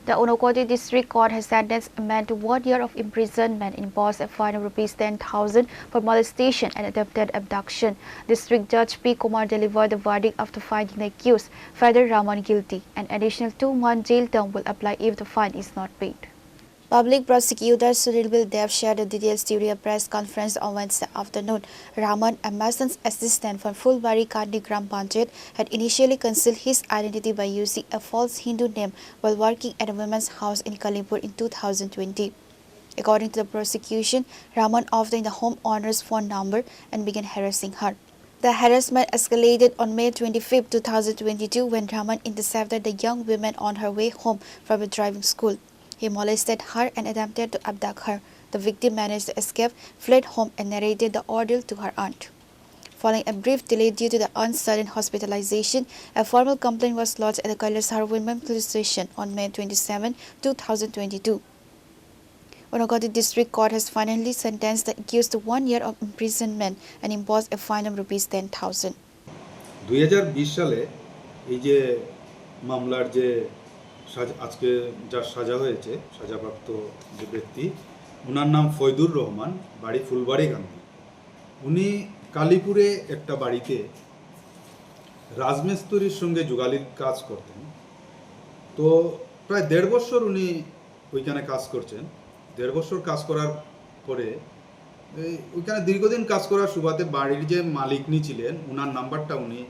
The Unakoti District Court has sentenced a man to 1 year of imprisonment and imposed a fine of ₹10,000 for molestation and attempted abduction. District Judge P. Kumar delivered the verdict after finding the accused, Father Raman, guilty. An additional 2-month jail term will apply if the fine is not paid. Public Prosecutor Sunil Bildev shared the details during a press conference on Wednesday afternoon. Raman, a mason's assistant from Fulbari Kandi Gram Panchayat, had initially concealed his identity by using a false Hindu name while working at a women's house in Kalimpur in 2020. According to the prosecution, Raman obtained the homeowner's phone number and began harassing her. The harassment escalated on May 25, 2022 when Raman intercepted the young woman on her way home from a driving school. He molested her and attempted to abduct her. The victim managed to escape, fled home and narrated the ordeal to her aunt. Following a brief delay due to the aunt's sudden hospitalization, a formal complaint was lodged at the Kailasar Women Police Station on May 27, 2022. Unakoti District Court has finally sentenced the accused to 1 year of imprisonment and imposed a fine of ₹10,000. 2020 সালে এই যে মামলার যে আজকে যার সাজা হয়েছে, সাজাপ্রাপ্ত যে ব্যক্তি, ওনার নাম ফয়দুর রহমান, বাড়ি ফুলবাড়ি কান্দি। উনি কালীপুরে একটা বাড়িতে রাজমিস্ত্রির সঙ্গে যুগালির কাজ করতেন। তো প্রায় 1.5 বছর উনি ওইখানে কাজ করছেন। 1.5 বছর কাজ করার পরে ওইখানে দীর্ঘদিন কাজ করার সুবাদে বাড়ির যে মালিকনি ছিলেন ওনার নাম্বারটা উনি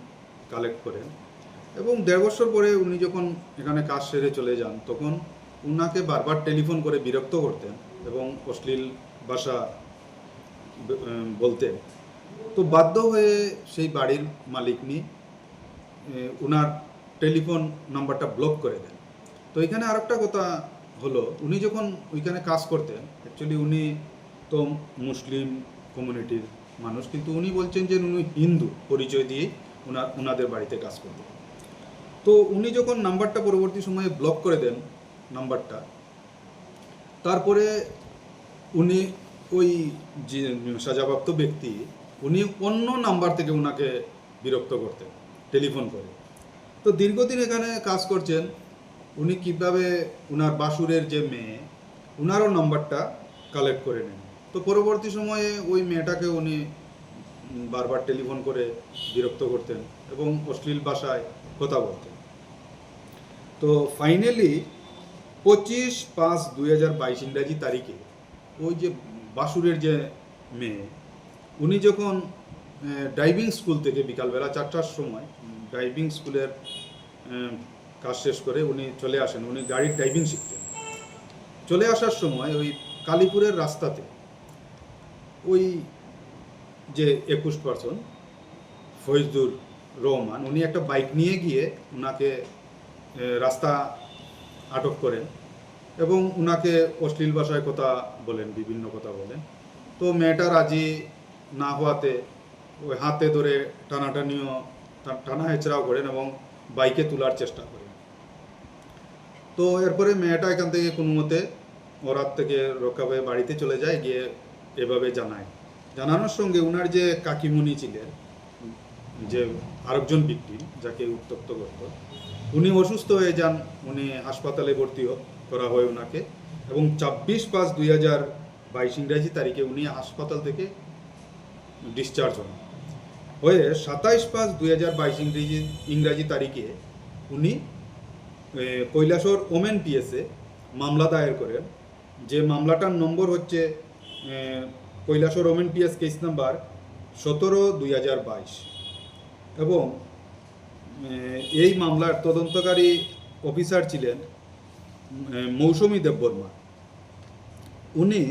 কালেক্ট করেন এবং 1.5 বছর পরে উনি যখন এখানে কাজ সেরে চলে যান তখন উনাকে বারবার টেলিফোন করে বিরক্ত করতেন এবং অশ্লীল ভাষা বলতেন। তো বাধ্য হয়ে সেই বাড়ির মালিকনি উনার টেলিফোন নাম্বারটা ব্লক করে দেন। তো এখানে আরেকটা কথা হলো, উনি যখন ওইখানে কাজ করতেন, অ্যাকচুয়ালি উনি তো মুসলিম কমিউনিটির মানুষ, কিন্তু উনি বলছেন যে উনি হিন্দু পরিচয় দিয়ে ওনাদের বাড়িতে কাজ করতেন। তো উনি যখন নাম্বারটা পরবর্তী সময়ে ব্লক করে দেন নাম্বারটা, তারপরে উনি ওই যে সাজাপ্রাপ্ত ব্যক্তি উনি অন্য নাম্বার থেকে ওনাকে বিরক্ত করতেন টেলিফোন করে। তো দীর্ঘদিন এখানে কাজ করছেন, উনি কীভাবে ওনার বাসুরের যে মেয়ে ওনারও নাম্বারটা কালেক্ট করে নেন। তো পরবর্তী সময়ে ওই মেয়েটাকে উনি বারবার টেলিফোন করে বিরক্ত করতেন এবং অশ্লীল ভাষায় কথা বলতেন। তো ফাইনালি 25/5/2022 ইংরাজি তারিখে ওই যে বাসুরের যে মেয়ে উনি যখন ড্রাইভিং স্কুল থেকে বিকালবেলা 4টার সময় ড্রাইভিং স্কুলের কাজ শেষ করে উনি চলে আসেন, উনি গাড়ির ড্রাইভিং শিখতেন। চলে আসার সময় ওই কালীপুরের রাস্তাতে ওই যে 21 পার্সন ফয়জুর রহমান উনি একটা বাইক নিয়ে গিয়ে ওনাকে রাস্তা আটক করেন এবং ওনাকে অশ্লীল ভাষায় কথা বলেন, বিভিন্ন কথা বলেন। তো মেয়েটা রাজি না হওয়াতে ওই হাতে ধরে টানা হেঁচড়াও করেন এবং বাইকে তোলার চেষ্টা করেন। তো এরপরে মেয়েটা এখান থেকে কোনো মতে ওরাত থেকে রক্ষা পেয়ে বাড়িতে চলে যায়, গিয়ে এভাবে জানানোর সঙ্গে ওনার যে কাকিমণি ছিলেন, যে আরেকজন ব্যক্তি যাকে উত্তক্ত করত, উনি অসুস্থ হয়ে যান, উনি হাসপাতালে ভর্তি করা হয় ওনাকে এবং 26/5/2022 ইংরাজি তারিখে উনি হাসপাতাল থেকে ডিসচার্জ হন। হয়ে 27/5/2022 ইংরাজি তারিখে উনি কৈলাসর ওমেন পিএসে মামলা দায়ের করেন, যে মামলাটার নম্বর হচ্ছে কৈলাসর ওমেন পিএস কেস নাম্বার 17/2022 এবং এই মামলার তদন্তকারী অফিসার ছিলেন মৌসুমী দেববর্মা। উনি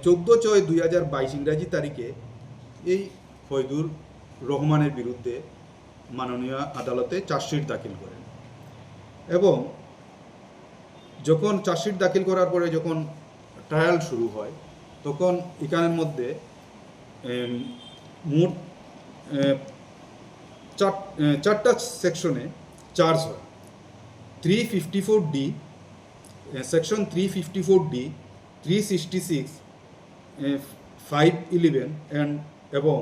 14/6/2022 ইংরাজি তারিখে এই ফয়দুর রহমানের বিরুদ্ধে মাননীয় আদালতে চার্জশিট দাখিল করেন এবং যখন চার্জশিট দাখিল করার পরে যখন ট্রায়াল শুরু হয় তখন এখানের মধ্যে মোট 4টা সেকশনে চার্জ হয়। 354D, সেকশন 354D, 366, 511 এবং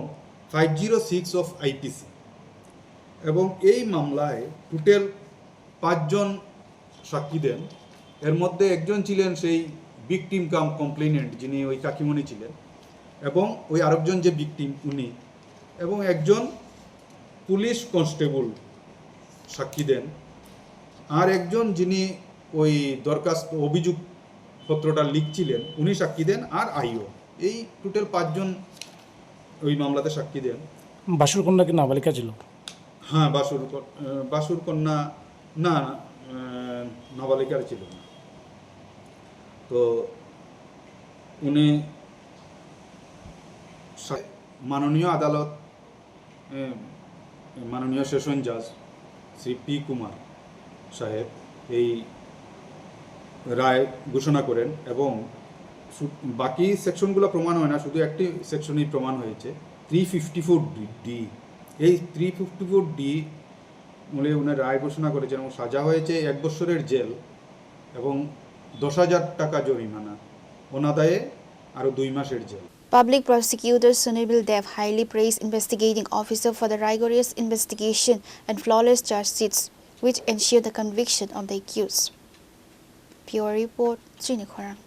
506 অফ আইপিসি। এবং এই মামলায় টোটাল 5 জন সাক্ষী দেন এর মধ্যে একজন ছিলেন সেই ভিকটিম কাম কমপ্লেনেন্ট, যিনি ওই কাকিমণি ছিলেন, এবং ওই আরেকজন যে ভিকটিম উনি, এবং একজন পুলিশ কনস্টেবল সাক্ষী দেন, আর একজন যিনি ওই দরখাস্ত অভিযোগ পত্রটা লিখছিলেন উনি সাক্ষী দেন, আর আইও। এই টোটাল 5 জন ওই মামলাতে সাক্ষী দেন। বাসুর কন্যা কি নাবালিকা ছিল? হ্যাঁ, বাসুর কন্যা না, নাবালিকার ছিল না। তো উনি মাননীয় আদালত, মাননীয় সেশন জাজ শ্রী পি কুমার সাহেব এই রায় ঘোষণা করেন, এবং বাকি সেকশনগুলো প্রমাণ হয় না, শুধু একটি সেকশনই প্রমাণ হয়েছে, 354D। এই 354D মূলে উনি রায় ঘোষণা করেছেন, এবং সাজা হয়েছে 1 বছরের জেল এবং 10,000 টাকা জরিমানা, অনাদায়ে আরও 2 মাসের jail. Public prosecutor Sunil Dev highly praised investigating officer for the rigorous investigation and flawless charge sheets, which ensured the conviction of the accused. Pure Report, Srinikhorang.